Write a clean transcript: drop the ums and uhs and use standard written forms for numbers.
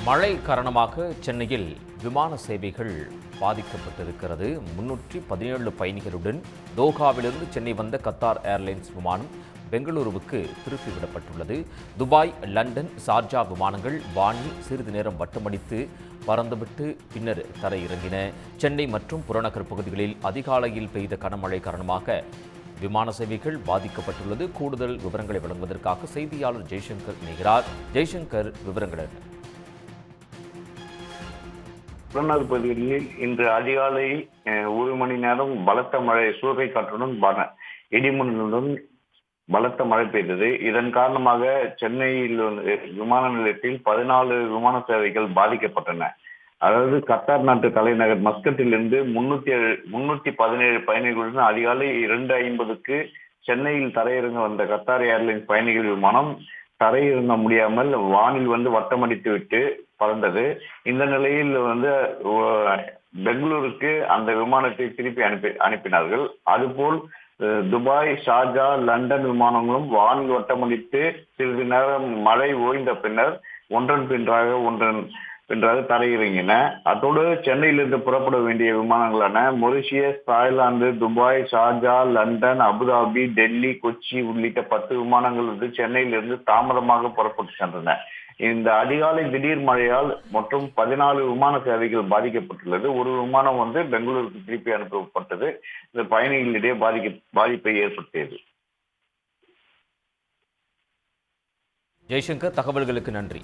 மழை காரணமாக சென்னையில் விமான சேவைகள் பாதிக்கப்பட்டிருக்கிறது. 317 பயணிகளுடன் தோஹாவிலிருந்து சென்னை வந்த கத்தார் ஏர்லைன்ஸ் விமானம் பெங்களூருவுக்கு திருப்பிவிடப்பட்டுள்ளது. துபாய், லண்டன், ஷார்ஜா விமானங்கள் வானில் சிறிது நேரம் வட்டமடித்து பறந்துவிட்டு பின்னர் தரையிறங்கின. சென்னை மற்றும் புறநகர் பகுதிகளில் அதிகாலையில் பெய்த கனமழை காரணமாக விமான சேவைகள் பாதிக்கப்பட்டுள்ளது. கூடுதல் விவரங்களை வழங்குவதற்காக செய்தியாளர் ஜெய்சங்கர் இணைகிறார். ஜெய்சங்கர், விவரங்கள் என்ன? புறநகர் பகுதிகளில் இன்று அதிகாலை 1 மணி நேரம் பலத்த மழை, சூறை காற்றுடன் இடிமின்னலுடன் பலத்த மழை பெய்தது. இதன் காரணமாக சென்னையில் விமான நிலையத்தில் 14 விமான சேவைகள் பாதிக்கப்பட்டன. அதாவது கத்தார் நாட்டு தலைநகர் மஸ்கட்டிலிருந்து 317 பயணிகளுடன் அதிகாலை 2:50க்கு சென்னையில் தரையிறங்க வந்த கத்தார் ஏர்லைன்ஸ் பயணிகள் விமானம் தரையிறங்க முடியாமல் வானில் வட்டமடித்து விட்டு பறந்தது. இந்த நிலையில் பெங்களூருக்கு அந்த விமானத்தை திருப்பி அனுப்பினார்கள். அதுபோல் துபாய், ஷார்ஜா, லண்டன் விமானங்களும் வானில் வட்டமடித்து சிறிது நேரம் மழை ஓய்ந்த பின்னர் ஒன்றன் பின்றாக தரையிறங்கின. அதோடு சென்னையிலிருந்து புறப்பட வேண்டிய விமானங்களான Mauritius, Thailand, Dubai, Sharjah, London, Abu Dhabi, Delhi, Kochi உள்ளிட்ட 10 விமானங்கள் சென்னையிலிருந்து தாமதமாக புறப்பட்டு சென்றன. இந்த அதிகாலை திடீர் மழையால் மொத்தம் 14 விமான சேவைகள் பாதிக்கப்பட்டுள்ளது. ஒரு விமானம் பெங்களூருக்கு திருப்பி அனுப்பப்பட்டது. இந்த பயணிகளிடையே பாதிப்பை ஏற்படுத்தியது. ஜெய்சங்கர், தகவல்களுக்கு நன்றி.